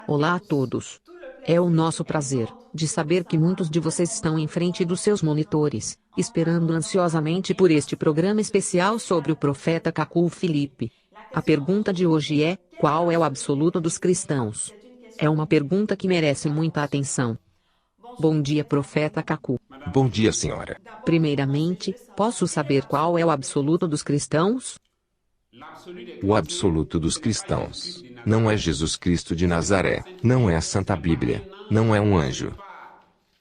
Olá a todos. É o nosso prazer de saber que muitos de vocês estão em frente dos seus monitores, esperando ansiosamente por este programa especial sobre o profeta Cacul Filipe. A pergunta de hoje é: qual é o absoluto dos cristãos? É uma pergunta que merece muita atenção. Bom dia, profeta Cacul. Bom dia, senhora. Primeiramente, posso saber qual é o absoluto dos cristãos? O absoluto dos cristãos não é Jesus Cristo de Nazaré, não é a Santa Bíblia, não é um anjo,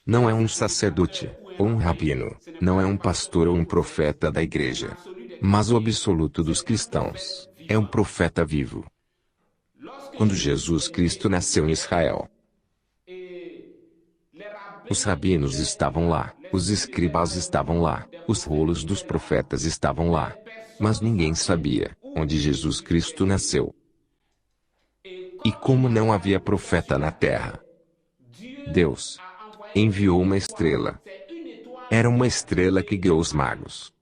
não é um sacerdote, ou um rabino, não é um pastor ou um profeta da igreja. Mas o absoluto dos cristãos é um profeta vivo. Quando Jesus Cristo nasceu em Israel, os rabinos estavam lá, os escribas estavam lá, os rolos dos profetas estavam lá. Mas ninguém sabia onde Jesus Cristo nasceu. E como não havia profeta na terra, Deus enviou uma estrela. Era uma estrela que guiou os magos.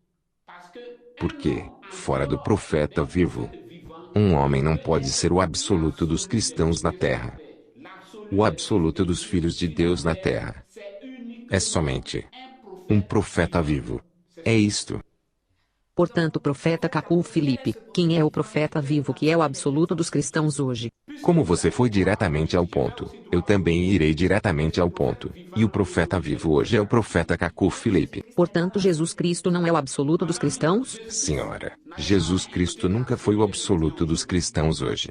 Porque, fora do profeta vivo, um homem não pode ser o absoluto dos cristãos na terra. O absoluto dos filhos de Deus na terra é somente um profeta vivo. É isto. Portanto, profeta Cacul Filipe, quem é o profeta vivo que é o absoluto dos cristãos hoje? Como você foi diretamente ao ponto, eu também irei diretamente ao ponto. E o profeta vivo hoje é o profeta Cacul Filipe. Portanto, Jesus Cristo não é o absoluto dos cristãos? Senhora, Jesus Cristo nunca foi o absoluto dos cristãos hoje.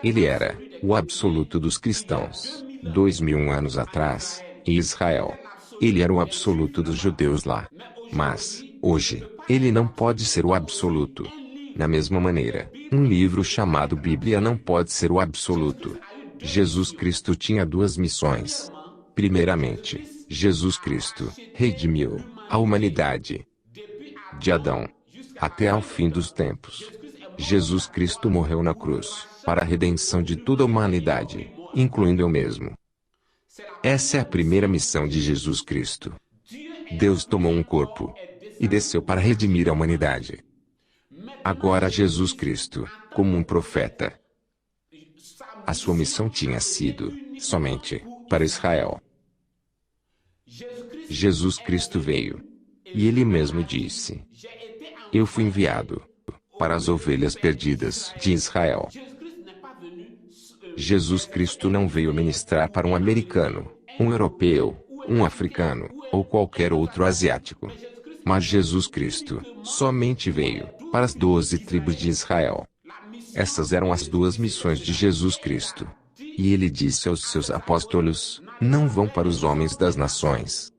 Ele era o absoluto dos cristãos 2000 anos atrás, em Israel. Ele era o absoluto dos judeus lá. Mas, hoje, ele não pode ser o absoluto. Da mesma maneira, um livro chamado Bíblia não pode ser o absoluto. Jesus Cristo tinha duas missões. Primeiramente, Jesus Cristo redimiu a humanidade de Adão até ao fim dos tempos. Jesus Cristo morreu na cruz para a redenção de toda a humanidade, incluindo eu mesmo. Essa é a primeira missão de Jesus Cristo. Deus tomou um corpo e desceu para redimir a humanidade. Agora Jesus Cristo, como um profeta, a sua missão tinha sido somente para Israel. Jesus Cristo veio e ele mesmo disse: Eu fui enviado para as ovelhas perdidas de Israel. Jesus Cristo não veio ministrar para um americano, um europeu, um africano, ou qualquer outro asiático. Mas Jesus Cristo somente veio para as 12 tribos de Israel. Essas eram as duas missões de Jesus Cristo. E ele disse aos seus apóstolos: Não vão para os homens das nações,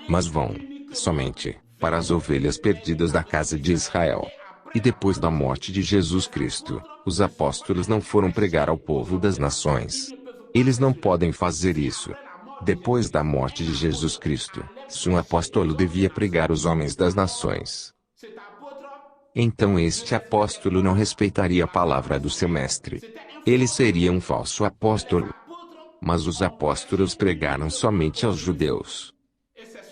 mas vão somente para as ovelhas perdidas da casa de Israel. E depois da morte de Jesus Cristo, os apóstolos não foram pregar ao povo das nações. Eles não podem fazer isso. Depois da morte de Jesus Cristo, se um apóstolo devia pregar os homens das nações, então este apóstolo não respeitaria a palavra do seu mestre. Ele seria um falso apóstolo. Mas os apóstolos pregaram somente aos judeus.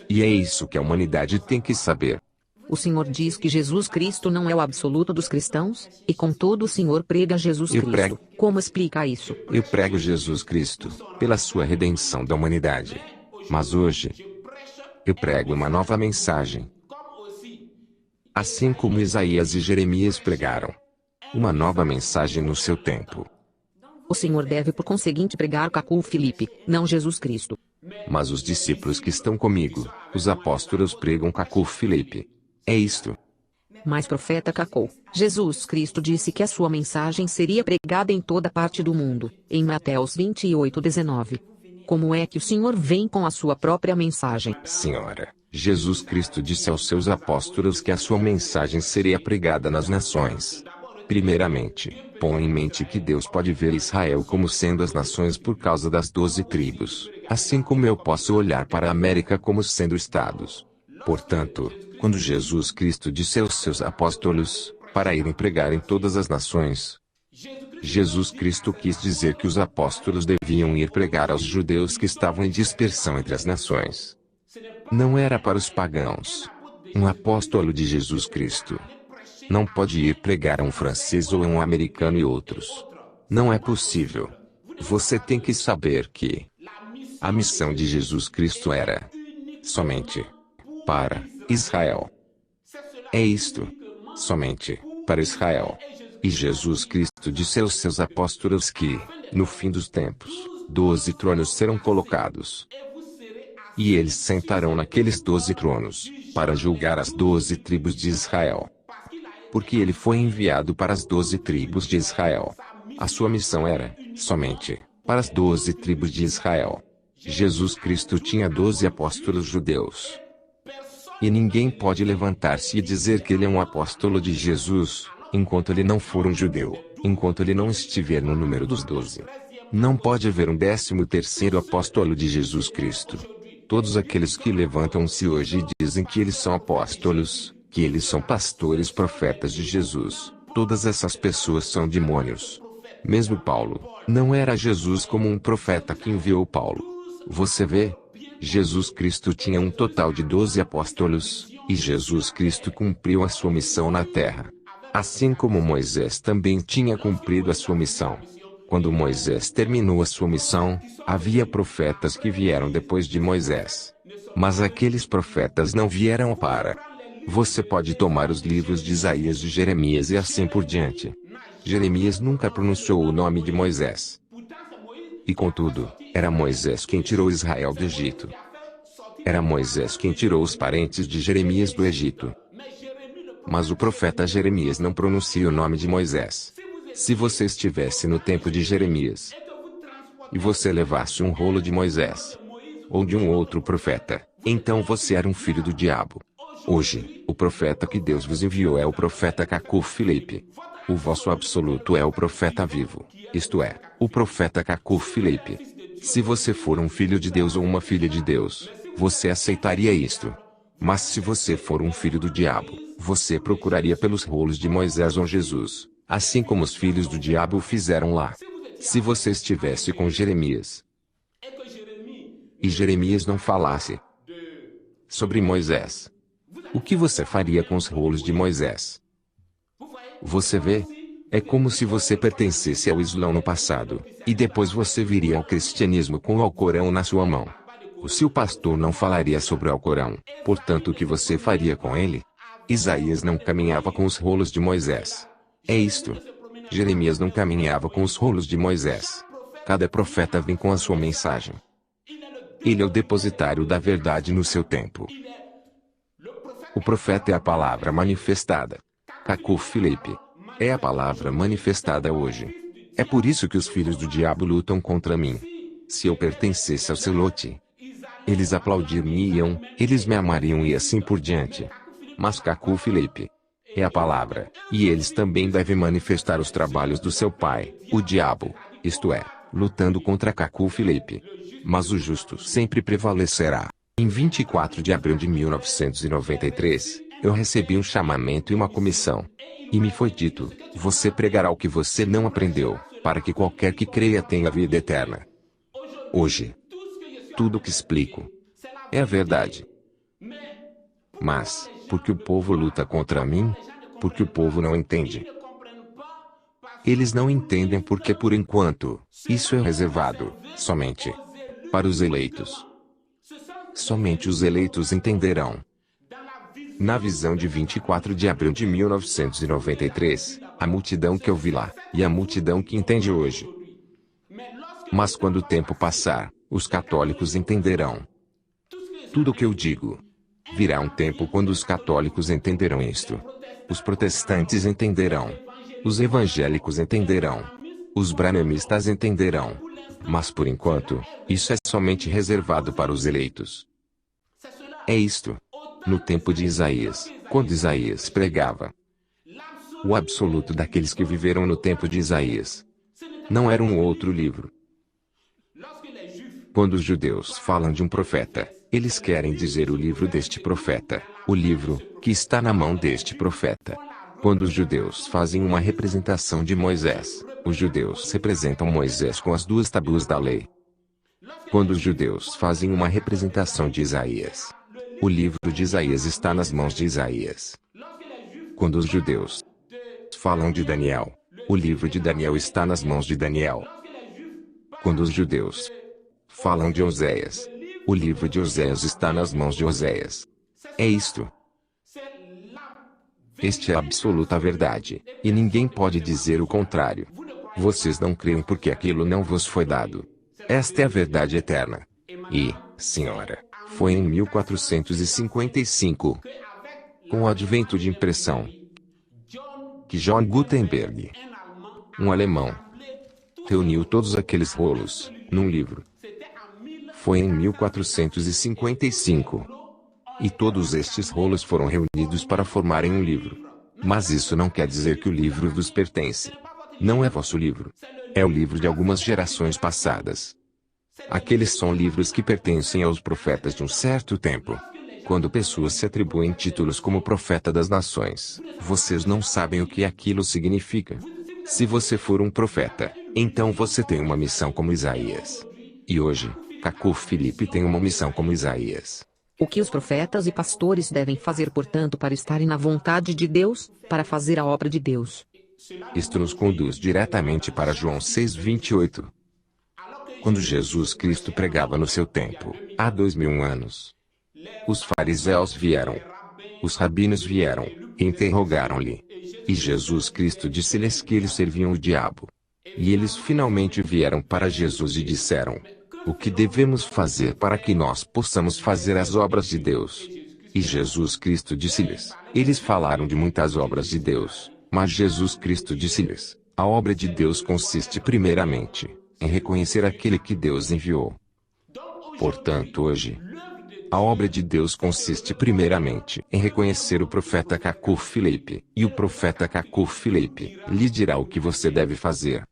E é isso que a humanidade tem que saber. O Senhor diz que Jesus Cristo não é o absoluto dos cristãos, e contudo o Senhor prega Jesus Eu Cristo. prego. Como explica isso? Eu prego Jesus Cristo pela sua redenção da humanidade. Mas hoje, eu prego uma nova mensagem. Assim como Isaías e Jeremias pregaram uma nova mensagem no seu tempo. O Senhor deve por conseguinte pregar Cacul Filipe, não Jesus Cristo. Mas os discípulos que estão comigo, os apóstolos pregam Cacul Filipe. É isto. Mas profeta Cacul, Jesus Cristo disse que a sua mensagem seria pregada em toda parte do mundo, em Mateus 28:19. Como é que o Senhor vem com a sua própria mensagem? Senhora, Jesus Cristo disse aos seus apóstolos que a sua mensagem seria pregada nas nações. Primeiramente, põe em mente que Deus pode ver Israel como sendo as nações por causa das 12 tribos, assim como eu posso olhar para a América como sendo estados. Portanto, quando Jesus Cristo disse aos seus apóstolos, para irem pregar em todas as nações, Jesus Cristo quis dizer que os apóstolos deviam ir pregar aos judeus que estavam em dispersão entre as nações. Não era para os pagãos. Um apóstolo de Jesus Cristo não pode ir pregar a um francês ou a um americano e outros. Não é possível. Você tem que saber que a missão de Jesus Cristo era somente para Israel. É isto. Somente para Israel. E Jesus Cristo disse aos seus apóstolos que, no fim dos tempos, 12 tronos serão colocados. E eles sentarão naqueles 12 tronos, para julgar as 12 tribos de Israel. Porque ele foi enviado para as 12 tribos de Israel. A sua missão era, somente, para as 12 tribos de Israel. Jesus Cristo tinha 12 apóstolos judeus. E ninguém pode levantar-se e dizer que ele é um apóstolo de Jesus, enquanto ele não for um judeu, enquanto ele não estiver no número dos 12. Não pode haver um 13º apóstolo de Jesus Cristo. Todos aqueles que levantam-se hoje e dizem que eles são apóstolos, que eles são pastores profetas de Jesus, todas essas pessoas são demônios. Mesmo Paulo, não era Jesus como um profeta que enviou Paulo. Você vê? Jesus Cristo tinha um total de 12 apóstolos, e Jesus Cristo cumpriu a sua missão na terra. Assim como Moisés também tinha cumprido a sua missão. Quando Moisés terminou a sua missão, havia profetas que vieram depois de Moisés. Mas aqueles profetas não vieram para. Você pode tomar os livros de Isaías e Jeremias e assim por diante. Jeremias nunca pronunciou o nome de Moisés. E contudo, era Moisés quem tirou Israel do Egito. Era Moisés quem tirou os parentes de Jeremias do Egito. Mas o profeta Jeremias não pronuncia o nome de Moisés. Se você estivesse no tempo de Jeremias, e você levasse um rolo de Moisés, ou de um outro profeta, então você era um filho do diabo. Hoje, o profeta que Deus vos enviou é o profeta Cacu Filipe. O vosso absoluto é o profeta vivo, isto é, o profeta Cacu Filipe. Se você for um filho de Deus ou uma filha de Deus, você aceitaria isto. Mas se você for um filho do diabo, você procuraria pelos rolos de Moisés ou Jesus, assim como os filhos do diabo o fizeram lá. Se você estivesse com Jeremias, e Jeremias não falasse sobre Moisés, o que você faria com os rolos de Moisés? Você vê? É como se você pertencesse ao Islã no passado, e depois você viria ao cristianismo com o Alcorão na sua mão. O seu pastor não falaria sobre o Alcorão, portanto o que você faria com ele? Isaías não caminhava com os rolos de Moisés. É isto. Jeremias não caminhava com os rolos de Moisés. Cada profeta vem com a sua mensagem. Ele é o depositário da verdade no seu tempo. O profeta é a palavra manifestada. Cacu Filipe. É a palavra manifestada hoje. É por isso que os filhos do diabo lutam contra mim. Se eu pertencesse ao seu lote, eles aplaudiriam, eles me amariam e assim por diante. Mas Cacu Filipe é a palavra, e eles também devem manifestar os trabalhos do seu pai, o diabo, isto é, lutando contra Cacu Filipe. Mas o justo sempre prevalecerá. Em 24 de abril de 1993, eu recebi um chamamento e uma comissão. E me foi dito, você pregará o que você não aprendeu, para que qualquer que creia tenha vida eterna. Hoje, tudo o que explico é a verdade. Mas, porque o povo luta contra mim? Porque o povo não entende. Eles não entendem porque por enquanto, isso é reservado, somente, para os eleitos. Somente os eleitos entenderão. Na visão de 24 de abril de 1993, a multidão que eu vi lá, e a multidão que entende hoje. Mas quando o tempo passar, os católicos entenderão. Tudo o que eu digo. Virá um tempo quando os católicos entenderão isto. Os protestantes entenderão. Os evangélicos entenderão. Os brahmanistas entenderão. Mas por enquanto, isso é somente reservado para os eleitos. É isto. No tempo de Isaías, quando Isaías pregava, o absoluto daqueles que viveram no tempo de Isaías não era um outro livro. Quando os judeus falam de um profeta, eles querem dizer o livro deste profeta, o livro que está na mão deste profeta. Quando os judeus fazem uma representação de Moisés, os judeus representam Moisés com as duas tábuas da lei. Quando os judeus fazem uma representação de Isaías, o livro de Isaías está nas mãos de Isaías. Quando os judeus falam de Daniel, o livro de Daniel está nas mãos de Daniel. Quando os judeus falam de Oséias, o livro de Oséias está nas mãos de Oséias. É isto. Este é a absoluta verdade, e ninguém pode dizer o contrário. Vocês não creem porque aquilo não vos foi dado. Esta é a verdade eterna. E, senhora, foi em 1455, com o advento de impressão, que John Gutenberg, um alemão, reuniu todos aqueles rolos num livro. Foi em 1455. E todos estes rolos foram reunidos para formarem um livro. Mas isso não quer dizer que o livro vos pertence. Não é vosso livro. É o livro de algumas gerações passadas. Aqueles são livros que pertencem aos profetas de um certo tempo. Quando pessoas se atribuem títulos como profeta das nações, vocês não sabem o que aquilo significa. Se você for um profeta, então você tem uma missão como Isaías. E hoje, Cacu Felipe tem uma missão como Isaías. O que os profetas e pastores devem fazer, portanto, para estarem na vontade de Deus, para fazer a obra de Deus? Isto nos conduz diretamente para João 6:28. Quando Jesus Cristo pregava no seu tempo, há 2000 anos, os fariseus vieram, os rabinos vieram, e interrogaram-lhe. E Jesus Cristo disse-lhes que eles serviam o diabo. E eles finalmente vieram para Jesus e disseram: o que devemos fazer para que nós possamos fazer as obras de Deus? E Jesus Cristo disse-lhes: eles falaram de muitas obras de Deus, mas Jesus Cristo disse-lhes: a obra de Deus consiste primeiramente em reconhecer aquele que Deus enviou. Portanto, hoje, a obra de Deus consiste primeiramente em reconhecer o profeta Cacu Felipe, e o profeta Cacu Felipe lhe dirá o que você deve fazer.